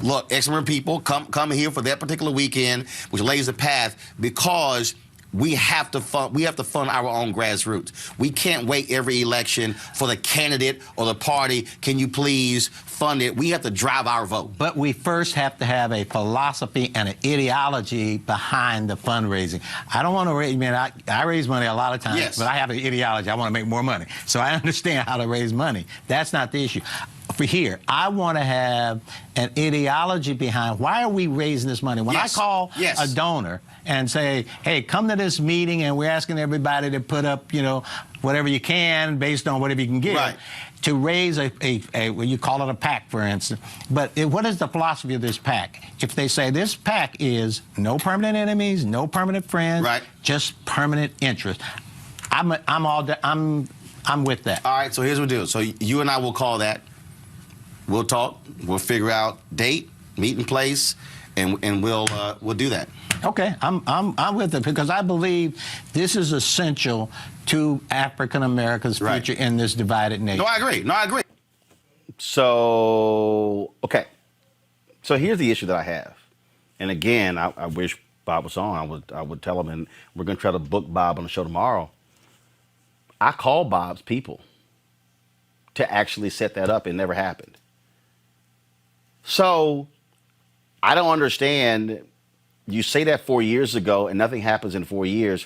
Look, X number of people come here for that particular weekend, which lays the path because we have to fund our own grassroots. We can't wait every election for the candidate or the party. Can you please fund it? We have to drive our vote. But we first have to have a philosophy and an ideology behind the fundraising. I don't want to raise, I raise money a lot of times, yes, but I have an ideology. I want to make more money. So I understand how to raise money. That's not the issue. For here, I want to have an ideology behind why are we raising this money? When I call a donor and say, hey, come to this meeting and we're asking everybody to put up, whatever you can based on whatever you can give. Right. To raise well, you call it a PAC, for instance. But what is the philosophy of this PAC? If they say this PAC is no permanent enemies, no permanent friends, just permanent interest, I'm with that. All right, so here's what we'll do. So you and I will call that. We'll talk. We'll figure out date, meeting place, and we'll do that. Okay, I'm with it because I believe this is essential to African Americans' future in this divided nation. No, I agree. So, okay. So here's the issue that I have. And again, I wish Bob was on. I would tell him, and we're going to try to book Bob on the show tomorrow. I called Bob's people to actually set that up. It never happened. So I don't understand. You say that 4 years ago and nothing happens in 4 years,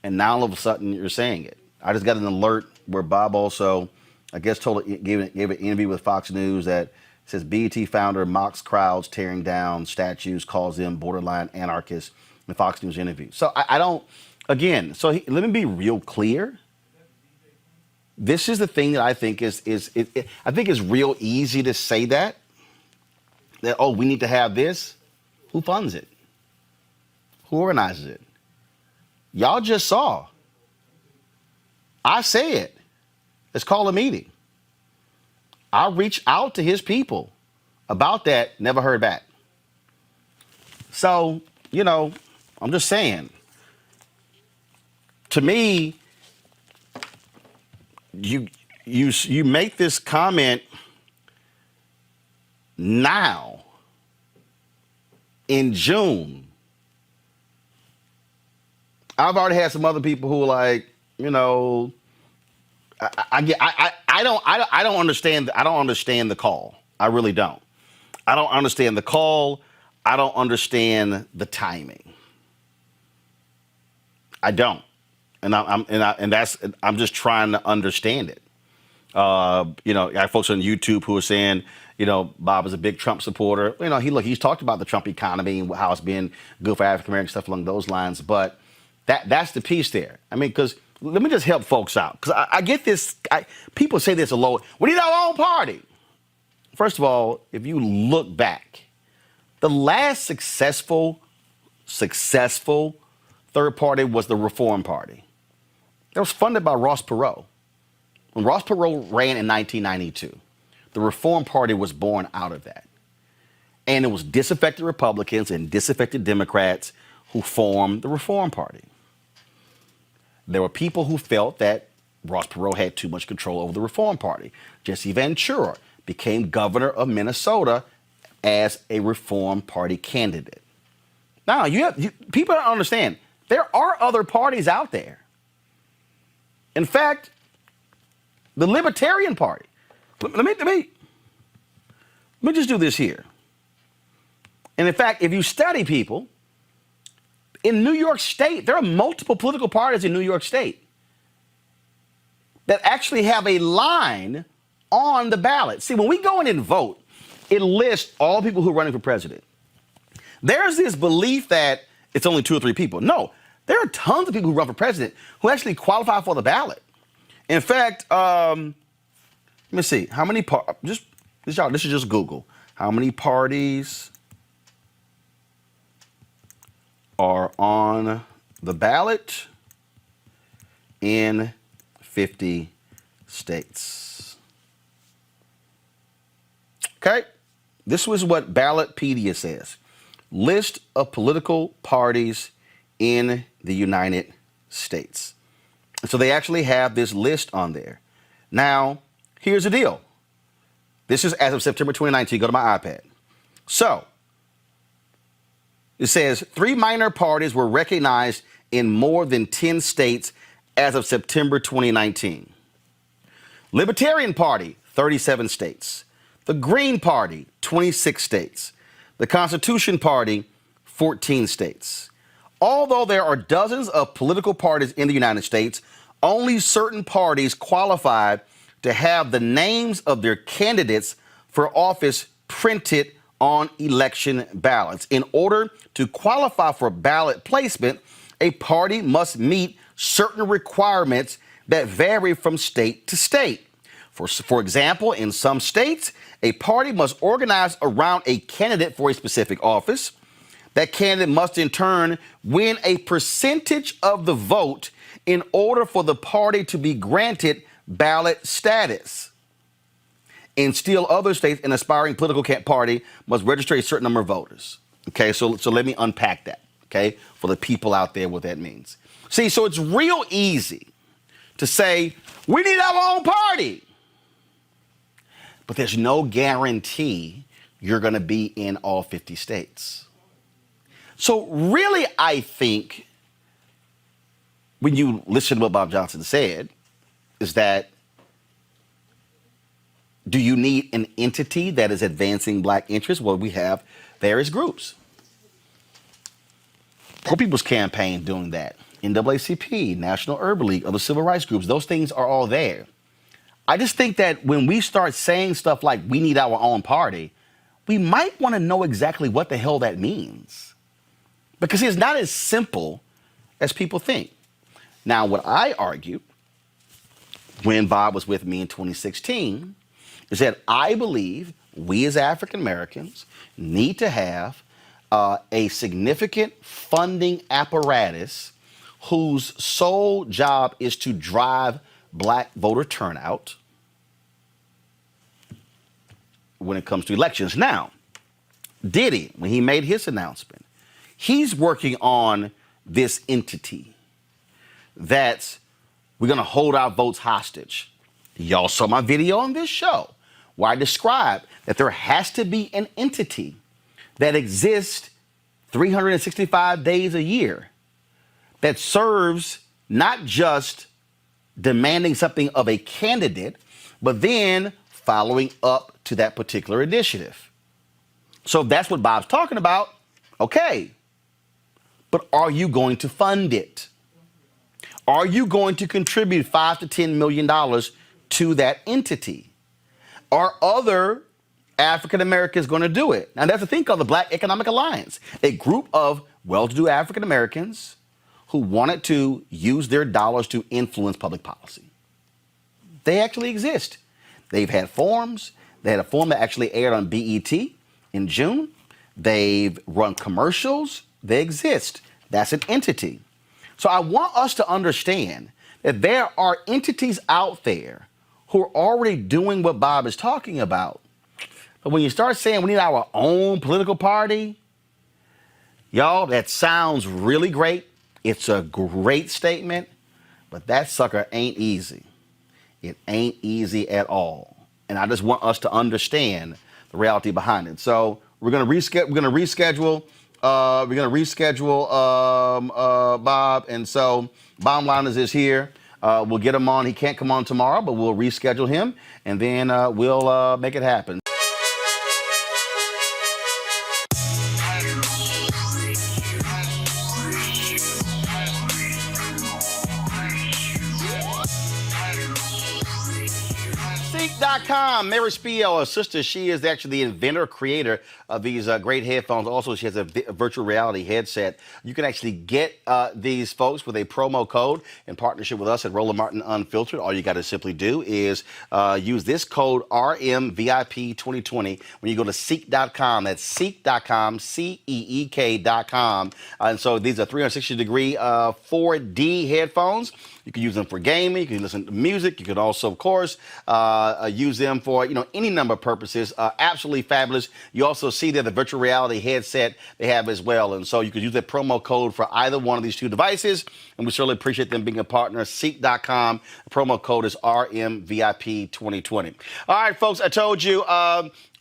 and now all of a sudden you're saying it. I just got an alert where Bob also, I guess, gave an interview with Fox News that says BET founder mocks crowds tearing down statues, calls them borderline anarchists in the Fox News interview. So I don't, again, so let me be real clear. This is the thing that I think I think it's real easy to say that, oh, we need to have this. Who funds it? Who organizes it? Y'all just saw. I say it. Let's call a meeting. I reached out to his people about that, never heard back. So, I'm just saying. To me, you make this comment now in June. I've already had some other people who are like, I don't understand. I don't understand the call. I really don't. I don't understand the call. I don't understand the timing. I don't, and I'm just trying to understand it. I have folks on YouTube who are saying, Bob is a big Trump supporter. He's talked about the Trump economy and how it's been good for African American stuff along those lines. But that's the piece there. I mean, because let me just help folks out, because I get this. People say this a lot. We need our own party. First of all, if you look back, the last successful third party was the Reform Party. It was funded by Ross Perot. When Ross Perot ran in 1992, the Reform Party was born out of that. And it was disaffected Republicans and disaffected Democrats who formed the Reform Party. There were people who felt that Ross Perot had too much control over the Reform Party. Jesse Ventura became governor of Minnesota as a Reform Party candidate. Now, people don't understand. There are other parties out there. In fact, the Libertarian Party. Let Let me just do this here. And in fact, if you study people, in New York State, there are multiple political parties in New York State that actually have a line on the ballot. See, when we go in and vote, it lists all people who are running for president. There's this belief that it's only 2 or 3 people. No, there are tons of people who run for president who actually qualify for the ballot. In fact, let me see, how many this is just Google. How many parties are on the ballot in 50 states? Okay, this was what Ballotpedia says. List of political parties in the United States. So they actually have this list on there. Now, here's the deal. This is as of September 2019. Go to my iPad. So, it says 3 minor parties were recognized in more than 10 states as of September 2019. Libertarian Party, 37 states. The Green Party, 26 states. The Constitution Party, 14 states. Although there are dozens of political parties in the United States, only certain parties qualify to have the names of their candidates for office printed on election ballots. In order to qualify for ballot placement, a party must meet certain requirements that vary from state to state. For example, in some states, a party must organize around a candidate for a specific office. That candidate must in turn win a percentage of the vote in order for the party to be granted ballot status. In still other states, an aspiring political party must register a certain number of voters. Okay, so let me unpack that, okay, for the people out there what that means. See, so it's real easy to say, we need our own party. But there's no guarantee you're going to be in all 50 states. So really, I think when you listen to what Bob Johnson said, is that do you need an entity that is advancing black interests? Well, we have various groups. Poor People's Campaign doing that. NAACP, National Urban League, other civil rights groups, those things are all there. I just think that when we start saying stuff like we need our own party, we might want to know exactly what the hell that means. Because it's not as simple as people think. Now, what I argued when Bob was with me in 2016 is that I believe we as African Americans need to have a significant funding apparatus whose sole job is to drive black voter turnout when it comes to elections. Now, Diddy, when he made his announcement, he's working on this entity that's we're going to hold our votes hostage. Y'all saw my video on this show where I described that there has to be an entity that exists 365 days a year that serves not just demanding something of a candidate, but then following up to that particular initiative. So if that's what Bob's talking about, okay. But are you going to fund it? Are you going to contribute $5 to $10 million to that entity? Are other African Americans going to do it? Now, there's a thing called the Black Economic Alliance, a group of well-to-do African Americans who wanted to use their dollars to influence public policy. They actually exist. They've had forums. They had a forum that actually aired on BET in June. They've run commercials. They exist. That's an entity. So I want us to understand that there are entities out there who are already doing what Bob is talking about. But when you start saying we need our own political party, y'all, that sounds really great. It's a great statement, but that sucker ain't easy. It ain't easy at all. And I just want us to understand the reality behind it. So we're going to reschedule Bob. And so bottom line is here. We'll get him on. He can't come on tomorrow, but we'll reschedule him, and then we'll make it happen. Seek.com. Mary Spiel, her sister, she is actually the inventor, creator of these great headphones. Also, she has a virtual reality headset. You can actually get these folks with a promo code in partnership with us at Roland Martin Unfiltered. All you got to simply do is use this code RMVIP2020 when you go to Seek.com. That's Seek.com, Ceek.com. And so these are 360-degree 4D headphones. You can use them for gaming. You can listen to music. You can also, of course, use them for any number of purposes. Absolutely fabulous. You also see there the virtual reality headset they have as well, and so you could use that promo code for either one of these two devices. And we certainly appreciate them being a partner. Seek.com. The promo code is RMVIP2020. All right, folks. I told you.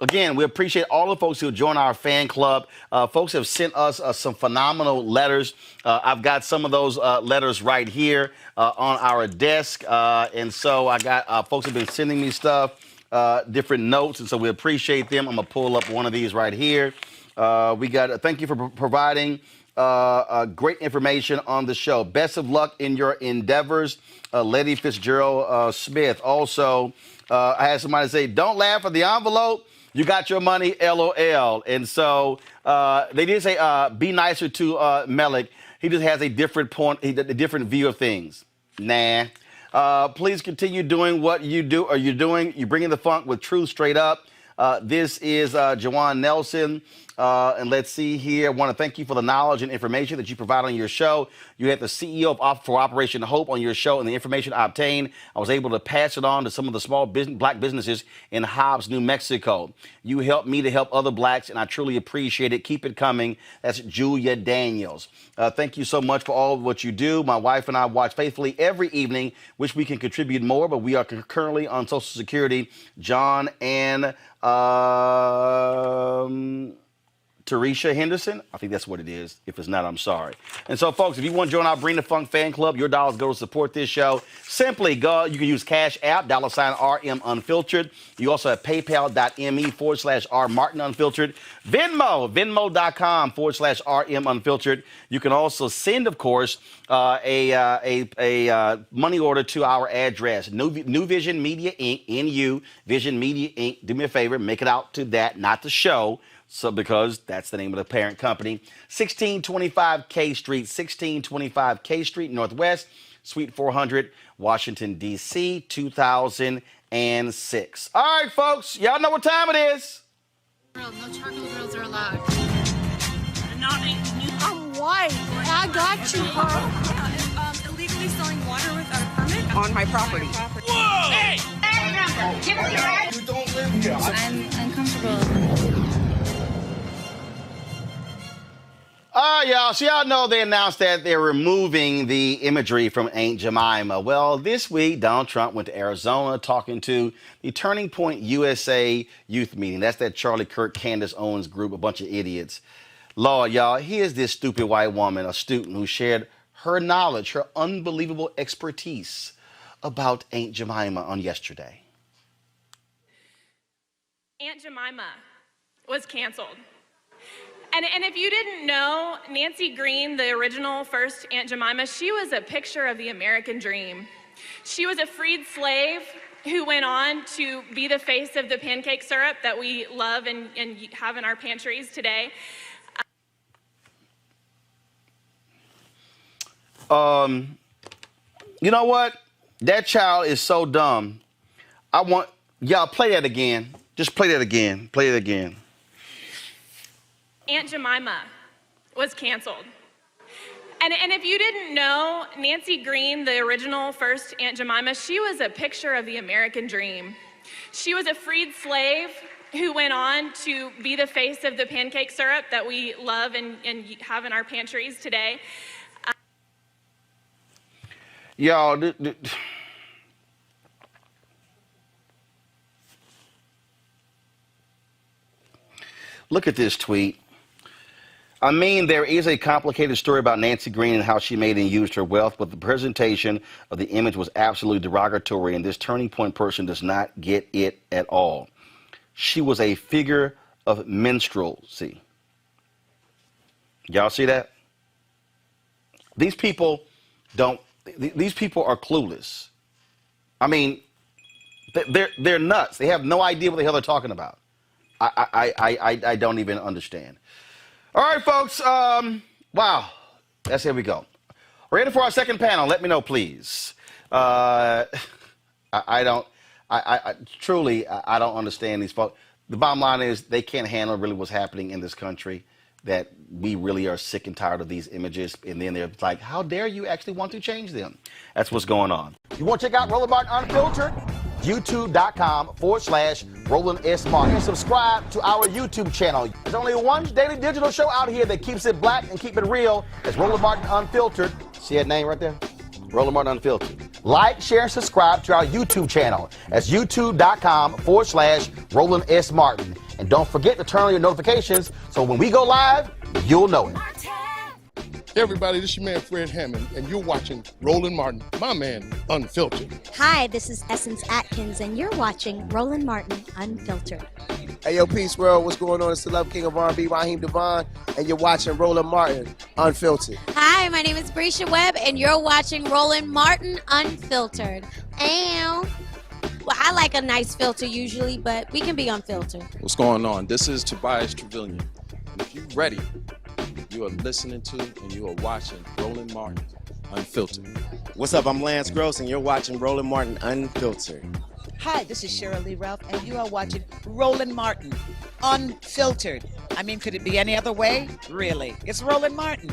Again, we appreciate all the folks who join our fan club. Folks have sent us some phenomenal letters. I've got some of those letters right here on our desk. And so I got folks have been sending me stuff, different notes. And so we appreciate them. I'm going to pull up one of these right here. We got thank you for providing great information on the show. Best of luck in your endeavors. Letty Fitzgerald Smith. Also, I had somebody say, don't laugh at the envelope. You got your money, LOL. And so they did say, be nicer to Melik. He just has a different point, a different view of things. Nah. Please continue doing what you do, or you're doing. You're bringing the funk with truth straight up. This is Jawan Nelson. And let's see here. I want to thank you for the knowledge and information that you provide on your show. You had the CEO for Operation Hope on your show, and the information I obtained, I was able to pass it on to some of the small black businesses in Hobbs, New Mexico. You helped me to help other blacks, and I truly appreciate it. Keep it coming. That's Julia Daniels. Thank you so much for all of what you do. My wife and I watch faithfully every evening. Wish we can contribute more, but we are currently on Social Security. John and Teresha Henderson. I think that's what it is. If it's not, I'm sorry. And so, folks, if you want to join our Bring the Funk fan club, your dollars go to support this show. Simply go. You can use Cash App, $RM Unfiltered. You also have PayPal.me/R Martin Unfiltered. Venmo, Venmo.com/RM Unfiltered. You can also send, of course, a money order to our address. New Vision Media Inc. NU Vision Media Inc. Do me a favor, make it out to that, not the show. So because that's the name of the parent company. 1625 K Street, 1625 K Street Northwest, Suite 400, Washington, D.C., 2006. All right, folks, y'all know what time it is. No charcoal grills are allowed. I'm white. I got you, Carl. Illegally selling water without a permit On my property. Whoa! Hey! You don't live here. I'm uncomfortable. Y'all, so y'all know they announced that they're removing the imagery from Aunt Jemima. Well, this week, Donald Trump went to Arizona talking to the Turning Point USA youth meeting. That's that Charlie Kirk, Candace Owens group, a bunch of idiots. Lord, y'all, here's this stupid white woman, a student, who shared her knowledge, her unbelievable expertise about Aunt Jemima on yesterday. Aunt Jemima was canceled. And if you didn't know, Nancy Green, the original first Aunt Jemima, she was a picture of the American dream. She was a freed slave who went on to be the face of the pancake syrup that we love and have in our pantries today. You know what? That child is so dumb. I want y'all play that again. Just play that again. Play it again. Aunt Jemima was canceled. And if you didn't know, Nancy Green, the original first Aunt Jemima, she was a picture of the American dream. She was a freed slave who went on to be the face of the pancake syrup that we love and have in our pantries today. Y'all, look at this tweet. I mean, there is a complicated story about Nancy Green and how she made and used her wealth, but the presentation of the image was absolutely derogatory, and this Turning Point person does not get it at all. She was a figure of minstrelsy. Y'all see that? These people are clueless. I mean, They're nuts. They have no idea what the hell they're talking about. I don't even understand. All right, folks. Wow. Here we go. Ready for our second panel? Let me know, please. Truly, I don't understand these folks. The bottom line is they can't handle really what's happening in this country, that we really are sick and tired of these images. And then they're like, how dare you actually want to change them? That's what's going on. You want to check out Roland Martin Unfiltered? YouTube.com/Roland S. Martin. And subscribe to our YouTube channel. There's only one daily digital show out here that keeps it black and keep it real. It's Roland Martin Unfiltered. See that name right there? Roland Martin Unfiltered. Like, share, and subscribe to our YouTube channel. That's youtube.com/Roland S. Martin. And don't forget to turn on your notifications so when we go live, you'll know it. Hey everybody, this is your man Fred Hammond, and you're watching Roland Martin, my man, Unfiltered. Hi, this is Essence Atkins, and you're watching Roland Martin Unfiltered. Hey, yo, Peace World, what's going on? It's the Love King of R&B, Raheem Devon, and you're watching Roland Martin Unfiltered. Hi, my name is Brescia Webb, and you're watching Roland Martin Unfiltered. Ow. Well, I like a nice filter usually, but we can be unfiltered. What's going on? This is Tobias Trevelyan. And if you're ready, you are listening to and you are watching Roland Martin Unfiltered. What's up? I'm Lance Gross, and you're watching Roland Martin Unfiltered. Hi, this is Cheryl Lee Ralph, and you are watching Roland Martin Unfiltered. I mean, could it be any other way? Really? It's Roland Martin.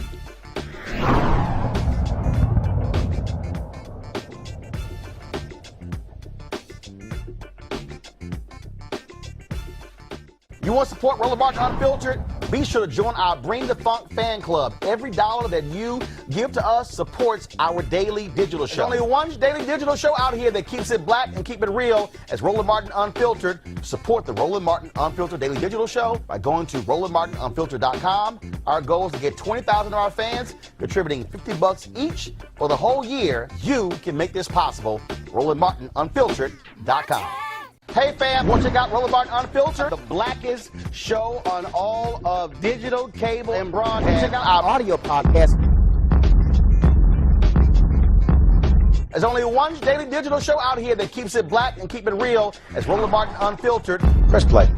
You want to support Roland Martin Unfiltered? Be sure to join our Bring the Funk fan club. Every dollar that you give to us supports our daily digital show. There's only one daily digital show out here that keeps it black and keep it real. As Roland Martin Unfiltered. Support the Roland Martin Unfiltered daily digital show by going to RolandMartinUnfiltered.com. Our goal is to get 20,000 of our fans contributing $50 each for the whole year. You can make this possible. RolandMartinUnfiltered.com. Hey fam, want to check out Roland Martin Unfiltered? The blackest show on all of digital, cable, and broadcast. Check out our audio podcast. There's only one daily digital show out here that keeps it black and keep it real. It's Roland Martin Unfiltered. Press play.